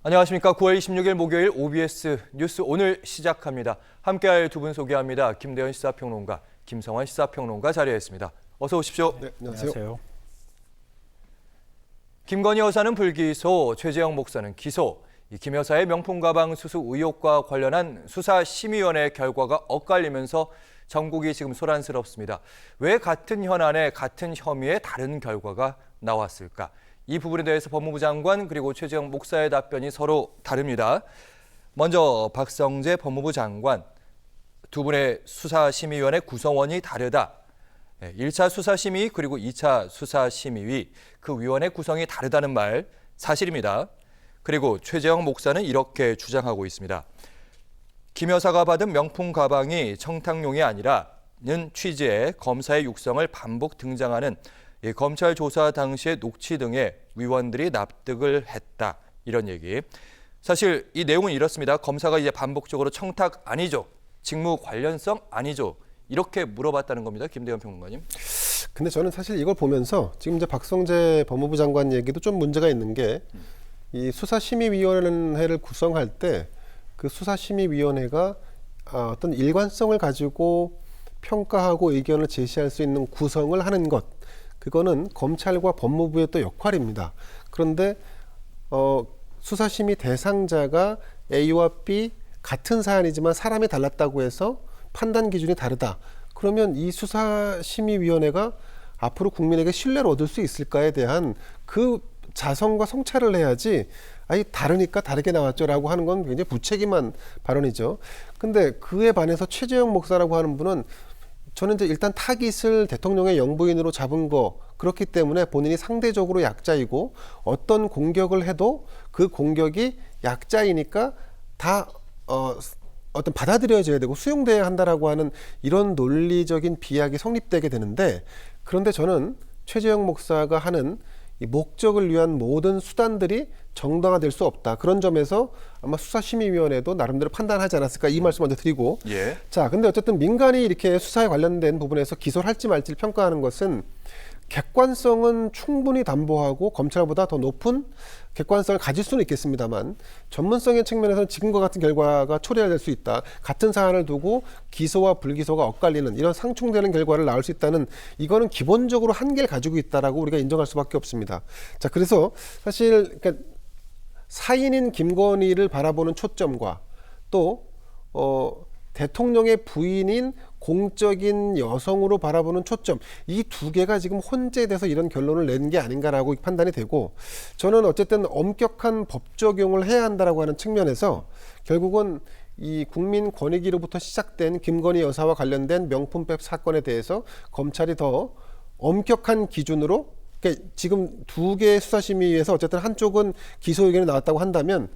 안녕하십니까. 9월 26일 목요일 OBS 뉴스 오늘 시작합니다. 함께할 두 분 소개합니다. 김대현 시사평론가, 김성환 시사평론가 자리에 있습니다. 어서 오십시오. 네, 안녕하세요. 김건희 여사는 불기소, 최재형 목사는 기소. 김 여사의 명품 가방 수수 의혹과 관련한 수사심의위원회 결과가 엇갈리면서 전국이 지금 소란스럽습니다. 왜 같은 현안에 같은 혐의에 다른 결과가 나왔을까? 이 부분에 대해서 법무부 장관 그리고 최재형 목사의 답변이 서로 다릅니다. 먼저 박성재 법무부 장관, 두 분의 수사심의위원회 구성원이 다르다. 1차 수사심의 그리고 2차 수사심의위, 그 위원회 구성이 다르다는 말 사실입니다. 그리고 최재형 목사는 이렇게 주장하고 있습니다. 김 여사가 받은 명품 가방이 청탁용이 아니라는 취지의 검사의 육성을 반복 등장하는 검찰 조사 당시의 녹취 등에 위원들이 납득을 했다. 이런 얘기. 사실 이 내용은 이렇습니다. 검사가 이제 반복적으로 청탁 아니죠. 직무 관련성 아니죠. 이렇게 물어봤다는 겁니다. 김대현 평론가님. 근데 저는 사실 이걸 보면서 지금 이제 박성재 법무부 장관 얘기도 좀 문제가 있는 게 이 수사심의위원회를 구성할 때 그 수사심의위원회가 어떤 일관성을 가지고 평가하고 의견을 제시할 수 있는 구성을 하는 것, 그거는 검찰과 법무부의 또 역할입니다. 그런데 수사심의 대상자가 A와 B 같은 사안이지만 사람이 달랐다고 해서 판단 기준이 다르다. 그러면 이 수사심의위원회가 앞으로 국민에게 신뢰를 얻을 수 있을까에 대한 그 자성과 성찰을 해야지, 아니 다르니까 다르게 나왔죠라고 하는 건 굉장히 무책임한 발언이죠. 근데 그에 반해서 최재형 목사라고 하는 분은 저는 이제 일단 타깃을 대통령의 영부인으로 잡은 거, 그렇기 때문에 본인이 상대적으로 약자이고 어떤 공격을 해도 그 공격이 약자이니까 다 어떤 받아들여져야 되고 수용돼야 한다라고 하는 이런 논리적인 비약이 성립되게 되는데, 그런데 저는 최재형 목사가 하는 이 목적을 위한 모든 수단들이 정당화될 수 없다. 그런 점에서 아마 수사심의위원회도 나름대로 판단하지 않았을까, 이 말씀 먼저 드리고. 예. 자, 근데 어쨌든 민간이 이렇게 수사에 관련된 부분에서 기소를 할지 말지를 평가하는 것은 객관성은 충분히 담보하고 검찰보다 더 높은 객관성을 가질 수는 있겠습니다만, 전문성의 측면에서는 지금과 같은 결과가 초래될 수 있다. 같은 사안을 두고 기소와 불기소가 엇갈리는 이런 상충되는 결과를 낳을 수 있다는, 이거는 기본적으로 한계를 가지고 있다라고 우리가 인정할 수밖에 없습니다. 자, 그래서 사실 그러니까 사인인 김건희를 바라보는 초점과 또 대통령의 부인인 공적인 여성으로 바라보는 초점, 이 두 개가 지금 혼재돼서 이런 결론을 낸 게 아닌가라고 판단이 되고, 저는 어쨌든 엄격한 법 적용을 해야 한다라고 하는 측면에서 결국은 이 국민권익위로부터 시작된 김건희 여사와 관련된 명품백 사건에 대해서 검찰이 더 엄격한 기준으로, 그러니까 지금 두 개의 수사심의위에서 어쨌든 한쪽은 기소 의견이 나왔다고 한다면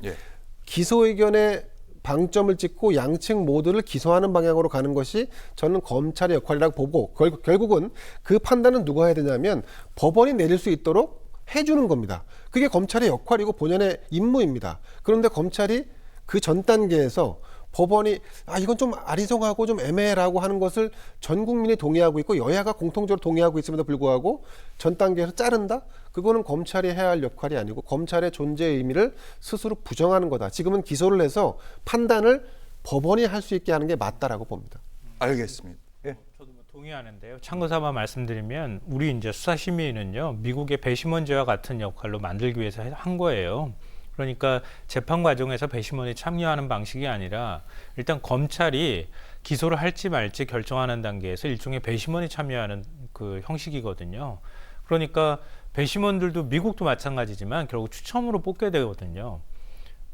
기소 의견에 방점을 찍고 양측 모두를 기소하는 방향으로 가는 것이 저는 검찰의 역할이라고 보고, 결국은 그 판단은 누가 해야 되냐면 법원이 내릴 수 있도록 해주는 겁니다. 그게 검찰의 역할이고 본연의 임무입니다. 그런데 검찰이 그 전 단계에서 법원이 이건 좀 아리송하고 좀 애매해라고 하는 것을 전 국민이 동의하고 있고 여야가 공통적으로 동의하고 있음에도 불구하고 전 단계에서 자른다? 그거는 검찰이 해야 할 역할이 아니고 검찰의 존재의 의미를 스스로 부정하는 거다. 지금은 기소를 해서 판단을 법원이 할 수 있게 하는 게 맞다라고 봅니다. 알겠습니다. 예. 저도 동의하는데요. 참고삼아 말씀드리면 우리 이제 수사심의위는요, 미국의 배심원제와 같은 역할로 만들기 위해서 한 거예요. 그러니까 재판 과정에서 배심원이 참여하는 방식이 아니라 일단 검찰이 기소를 할지 말지 결정하는 단계에서 일종의 배심원이 참여하는 그 형식이거든요. 그러니까 배심원들도 미국도 마찬가지지만 결국 추첨으로 뽑게 되거든요.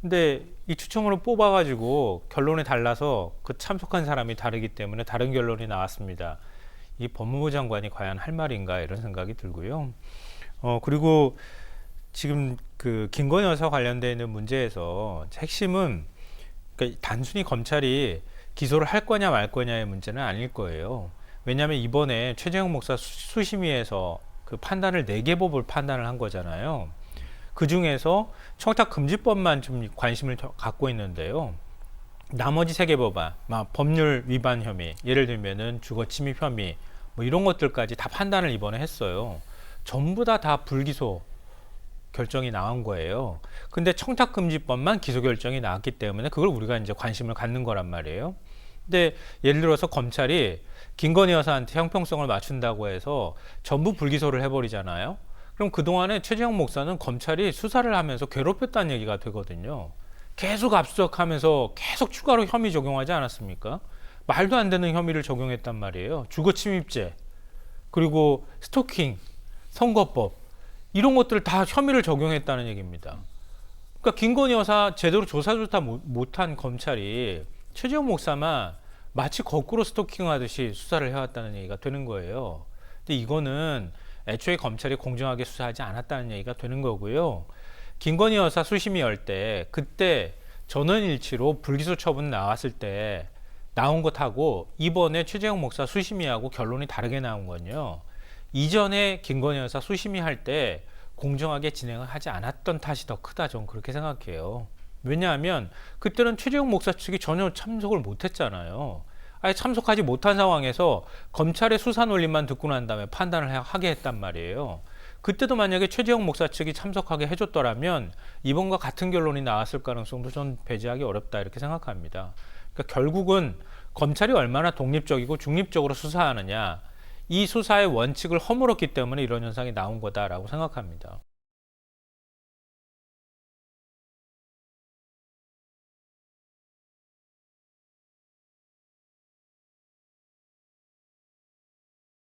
근데 이 추첨으로 뽑아가지고 결론이 달라서 그 참석한 사람이 다르기 때문에 다른 결론이 나왔습니다. 이 법무부 장관이 과연 할 말인가, 이런 생각이 들고요. 그리고 지금 그 김건희 여사 관련되어 있는 문제에서 핵심은 그러니까 단순히 검찰이 기소를 할 거냐 말 거냐의 문제는 아닐 거예요. 왜냐하면 이번에 최재형 목사 수심위에서 그 판단을 4개 법을 판단을 한 거잖아요. 그 중에서 청탁금지법만 좀 관심을 갖고 있는데요. 나머지 3개 법안, 법률 위반 혐의, 예를 들면은 주거 침입 혐의, 뭐 이런 것들까지 다 판단을 이번에 했어요. 전부 다 불기소 결정이 나온 거예요. 근데 청탁금지법만 기소 결정이 나왔기 때문에 그걸 우리가 이제 관심을 갖는 거란 말이에요. 근데 예를 들어서 검찰이 김건희 여사한테 형평성을 맞춘다고 해서 전부 불기소를 해버리잖아요. 그럼 그동안에 최재형 목사는 검찰이 수사를 하면서 괴롭혔다는 얘기가 되거든요. 계속 압수수색하면서 계속 추가로 혐의 적용하지 않았습니까? 말도 안 되는 혐의를 적용했단 말이에요. 주거침입죄, 그리고 스토킹, 선거법 이런 것들을 다 혐의를 적용했다는 얘기입니다. 그러니까 김건희 여사 제대로 조사조차 못한 검찰이 최재형 목사만 마치 거꾸로 스토킹하듯이 수사를 해왔다는 얘기가 되는 거예요. 근데 이거는 애초에 검찰이 공정하게 수사하지 않았다는 얘기가 되는 거고요. 김건희 여사 수심이 열 때 그때 전원일치로 불기소 처분 나왔을 때 나온 것하고 이번에 최재형 목사 수심이하고 결론이 다르게 나온 건요. 이전에 김건희 여사 수심이 할 때 공정하게 진행을 하지 않았던 탓이 더 크다, 저는 그렇게 생각해요. 왜냐하면 그때는 최재형 목사 측이 전혀 참석을 못했잖아요. 아예 참석하지 못한 상황에서 검찰의 수사 논리만 듣고 난 다음에 판단을 하게 했단 말이에요. 그때도 만약에 최재형 목사 측이 참석하게 해줬더라면 이번과 같은 결론이 나왔을 가능성도 전 배제하기 어렵다, 이렇게 생각합니다. 그러니까 결국은 검찰이 얼마나 독립적이고 중립적으로 수사하느냐, 이 수사의 원칙을 허물었기 때문에 이런 현상이 나온 거다라고 생각합니다.